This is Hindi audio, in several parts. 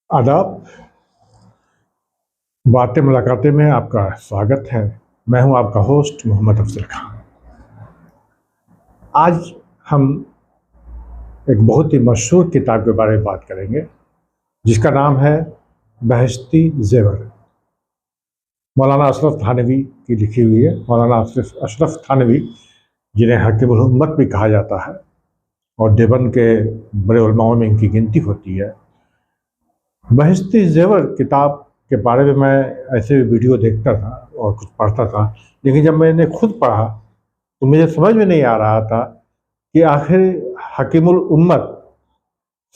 आदाब। बातें मुलाकातें में आपका स्वागत है। मैं हूं आपका होस्ट मोहम्मद अफजल खान। आज हम एक बहुत ही मशहूर किताब के बारे में बात करेंगे जिसका नाम है बहश्ती ज़ेवर। मौलाना अशरफ थानवी की लिखी हुई है। मौलाना अशरफ थानवी, जिन्हें हकीमुल उम्मत भी कहा जाता है और देवबंद के बड़े उलमाओं में इनकी गिनती होती है। बहश्ती ज़ेवर किताब के बारे में मैं ऐसे वीडियो देखता था और कुछ पढ़ता था, लेकिन जब मैंने खुद पढ़ा तो मुझे समझ में नहीं आ रहा था कि आखिर हकीमुल उम्मत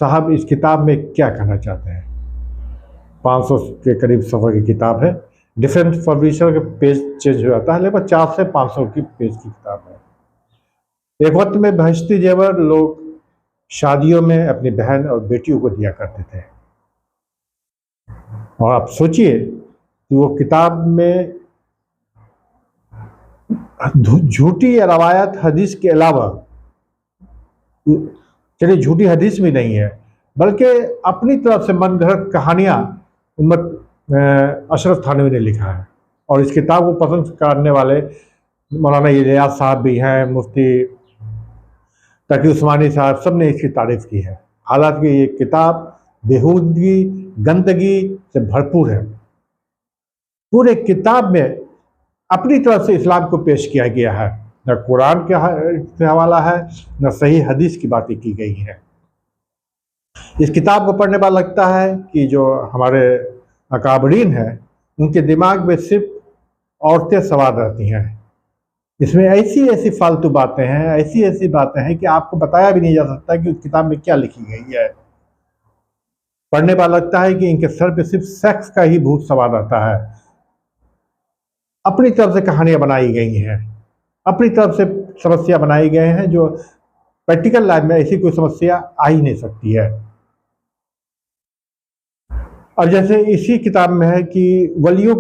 साहब इस किताब में क्या कहना चाहते हैं। 500 के करीब सफ़र की किताब है। डिफरेंट पब्लिशर के पेज चेंज हो जाता है, लगभग 400 से 500 की पेज की किताब है। एक वक्त में बहश्ती ज़ेवर लोग शादियों में अपनी बहन और बेटियों को दिया करते थे, और आप सोचिए कि वो किताब में झूठी रवायत हदीस के अलावा, चलिए झूठी हदीस भी नहीं है, बल्कि अपनी तरफ से मनगढ़ंत कहानियाँ अशरफ थानवी ने लिखा है। और इस किताब को पसंद करने वाले मौलाना इलियास साहब भी हैं, मुफ्ती तकी उस्मानी साहब, सब ने इसकी तारीफ की है। हालांकि ये किताब बेहूदगी, गंदगी से भरपूर है। पूरे किताब में अपनी तरफ से इस्लाम को पेश किया गया है, न कुरान के हवाला है, न सही हदीस की बातें की गई हैं। इस किताब को पढ़ने पर लगता है कि जो हमारे अकाबरीन हैं उनके दिमाग में सिर्फ औरतें सवार रहती हैं। इसमें ऐसी ऐसी फालतू बातें हैं, ऐसी ऐसी बातें हैं कि आपको बताया भी नहीं जा सकता कि उस किताब में क्या लिखी गई है। पढ़ने पर लगता है कि इनके सर पे सिर्फ सेक्स का ही भूत सवार रहता है। अपनी तरफ से कहानियां बनाई गई हैं, अपनी तरफ से समस्या बनाई गए हैं जो प्रैक्टिकल लाइफ में ऐसी कोई समस्या आ ही नहीं सकती है। और जैसे इसी किताब में है कि वलियों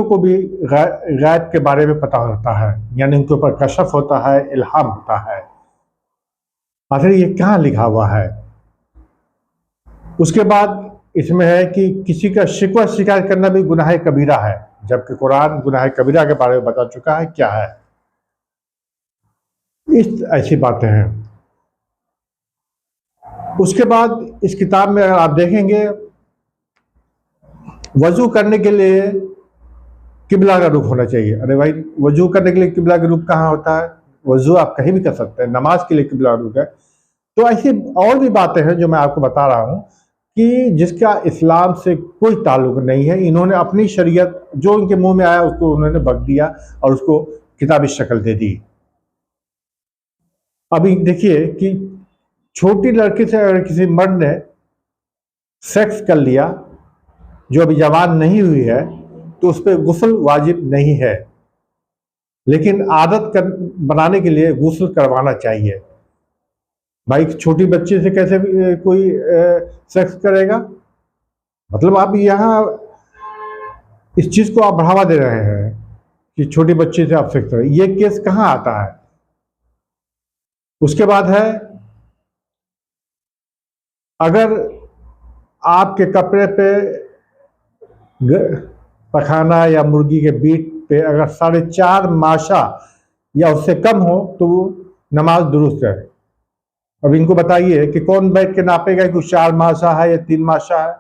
को भी गैब के बारे में पता होता है, यानी उनके ऊपर कशफ होता है, इल्हाम होता है। आखिर ये कहाँ लिखा हुआ है? उसके बाद इसमें है कि किसी का शिकवा शिकायत करना भी गुनाह कबीरा है, जबकि कुरान गुनाह कबीरा के बारे में बता चुका है क्या है। इस ऐसी बातें हैं। उसके बाद इस किताब में अगर आप देखेंगे, वजू करने के लिए किबला का रुख होना चाहिए। अरे भाई, वजू करने के लिए किबला का रुख कहाँ होता है? वजू आप कहीं भी कर सकते हैं, नमाज के लिए किबला रुख है। तो ऐसी और भी बातें हैं जो मैं आपको बता रहा हूँ कि जिसका इस्लाम से कोई ताल्लुक नहीं है। इन्होंने अपनी शरीयत जो उनके मुंह में आया उसको उन्होंने बक दिया और उसको किताबी शक्ल दे दी। अभी देखिए कि छोटी लड़की से अगर किसी मर्द ने सेक्स कर लिया जो अभी जवान नहीं हुई है, तो उस पर गुस्ल वाजिब नहीं है, लेकिन आदत बनाने के लिए गुस्ल करवाना चाहिए। भाई, छोटी बच्ची से कैसे कोई सेक्स करेगा? मतलब आप यहाँ इस चीज को आप बढ़ावा दे रहे हैं कि छोटी बच्ची से आप सेक्स करें। ये केस कहाँ आता है? उसके बाद है, अगर आपके कपड़े पे पखाना या मुर्गी के बीट पे अगर 4.5 माशा या उससे कम हो तो नमाज दुरुस्त है। अब इनको बताइए कि कौन बैठ के नापेगा कि 4 माशा है या 3 माशा है?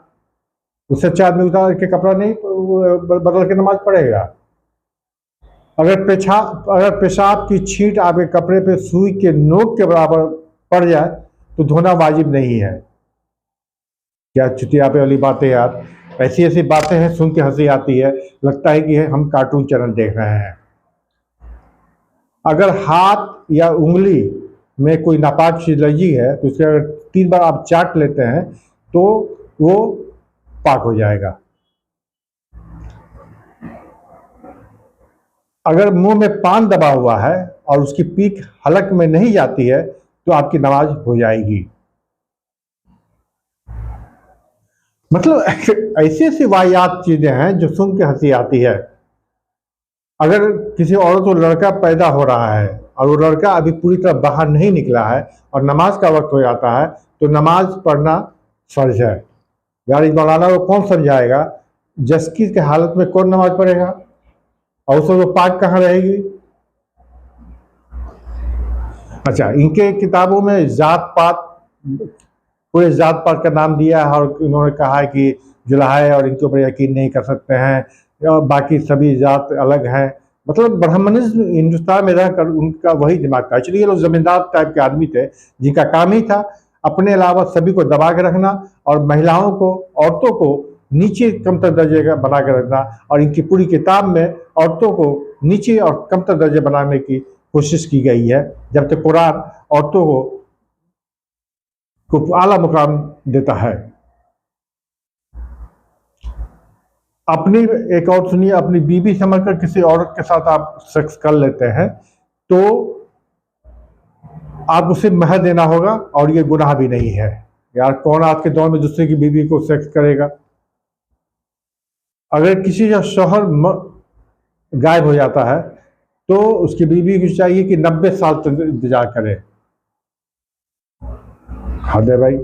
उससे अच्छा आदमी उतार के कपड़ा नहीं बदल के नमाज पढ़ेगा। अगर पेशाब की छींट आपके कपड़े पे सुई के नोक के बराबर पड़ जाए तो धोना वाजिब नहीं है। क्या चुतियापे वाली बातें यार! ऐसी ऐसी बातें हैं, सुन के हंसी आती है, लगता है कि हम कार्टून चैनल देख रहे हैं। अगर हाथ या उंगली में कोई नापाक चीज लगी है तो उसे अगर 3 बार आप चाट लेते हैं तो वो पाक हो जाएगा। अगर मुंह में पान दबा हुआ है और उसकी पीक हलक में नहीं जाती है तो आपकी नमाज हो जाएगी। मतलब ऐसी ऐसी वाहियात चीजें हैं जो सुन के हंसी आती है। अगर किसी औरत को लड़का पैदा हो रहा है और वो लड़का अभी पूरी तरह बाहर नहीं निकला है और नमाज का वक्त हो जाता है तो नमाज पढ़ना फर्ज है। यार इस मौलाना को कौन समझाएगा, जस्किस के हालत में कौन नमाज पढ़ेगा, और उसमें वो पाक कहाँ रहेगी। अच्छा, इनके किताबों में जात पात, पूरे जात पात का नाम दिया है, और उन्होंने कहा है कि जुलाहे और इनके ऊपर यकीन नहीं कर सकते हैं, और बाकी सभी जात अलग हैं। मतलब ब्राह्मणिज्म हिंदुस्तान में रहकर उनका वही दिमाग था। एक्चुअली ये लोग जमींदार टाइप के आदमी थे, जिनका काम ही था अपने अलावा सभी को दबा के रखना, और महिलाओं को, औरतों को नीचे कमतर दर्जे का बना के रखना। और इनकी पूरी किताब में औरतों को नीचे और कमतर दर्जे बनाने की कोशिश की गई है, जबकि कुरान औरतों को आला मुकाम देता है। अपनी एक और सुनिए, अपनी बीवी समझकर किसी औरत के साथ आप सेक्स कर लेते हैं तो आप उसे महर देना होगा, और ये गुनाह भी नहीं है। यार कौन आज के दौर में दूसरे की बीवी को सेक्स करेगा। अगर किसी का शौहर गायब हो जाता है तो उसकी बीवी को चाहिए कि 90 साल तक इंतजार करे। हद है भाई,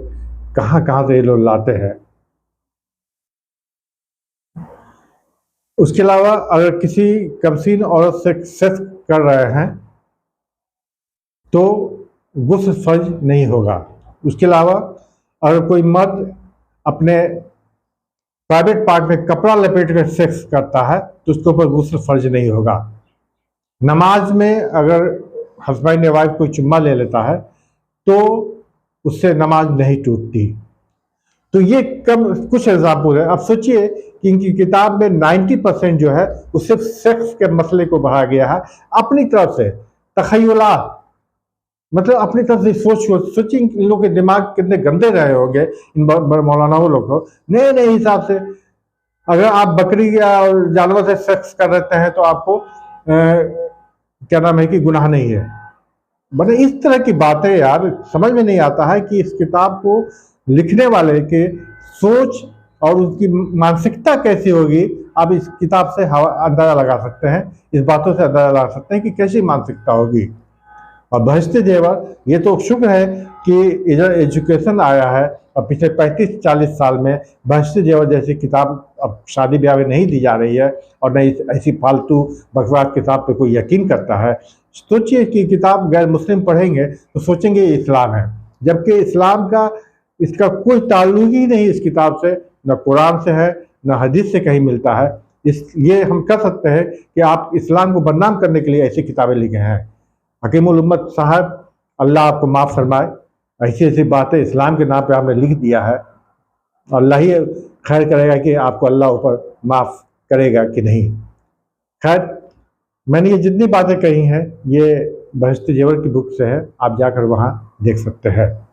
कहाँ कहाँ से ये लोग लाते हैं। उसके अलावा अगर किसी कमसीन औरत से सेक्स कर रहे हैं तो गुस्ल फर्ज नहीं होगा। उसके अलावा अगर कोई मर्द अपने प्राइवेट पार्ट में कपड़ा लपेट कर सेक्स करता है तो उसके ऊपर गुस्ल फर्ज नहीं होगा। नमाज में अगर हस्बैंड या वाइफ कोई चुम्मा ले लेता है तो उससे नमाज नहीं टूटती। तो ये कम कुछ एग्जाम्पल है। अब सोचिए कि इनकी किताब में 90% जो है वो सिर्फ सेक्स के मसले को बढ़ाया गया है अपनी तरफ से, तखय्युलात, मतलब अपनी तरफ से सोचिए इन लोगों के दिमाग कितने गंदे रहे होंगे इन मौलानाओं लोग को। नए नए हिसाब से अगर आप बकरी या जानवर से सेक्स कर लेते हैं तो आपको क्या नाम है कि गुनाह नहीं है। मतलब इस तरह की बातें यार समझ में नहीं आता है कि इस किताब को लिखने वाले के सोच और उसकी मानसिकता कैसी होगी। आप इस किताब से अंदाजा लगा सकते हैं, इस बातों से अंदाजा लगा सकते हैं कि कैसी मानसिकता होगी। और बहिश्ते जेवर, ये तो शुक्र है कि इधर एजुकेशन आया है, और पिछले 35-40 साल में बहिश्ते जेवर जैसी किताब अब शादी ब्याह में नहीं दी जा रही है, और नहीं ऐसी फालतू बकवास किताब पे कोई यकीन करता है। सोचिए कि किताब गैर मुस्लिम पढ़ेंगे तो सोचेंगे ये इस्लाम है, जबकि इस्लाम का इसका कोई ताल्लुक ही नहीं इस किताब से, न कुरान से है न हदीस से कहीं मिलता है। ये हम कह सकते हैं कि आप इस्लाम को बदनाम करने के लिए ऐसी किताबें लिखे हैं। हकीमुल उम्मत साहब, अल्लाह आपको माफ़ फरमाए, ऐसी ऐसी बातें इस्लाम के नाम पे आपने लिख दिया है। अल्लाह ही खैर करेगा कि आपको अल्लाह ऊपर माफ़ करेगा कि नहीं। खैर, मैंने ये जितनी बातें कही हैं ये बहिश्ते जेवर की बुक से है, आप जाकर वहाँ देख सकते हैं।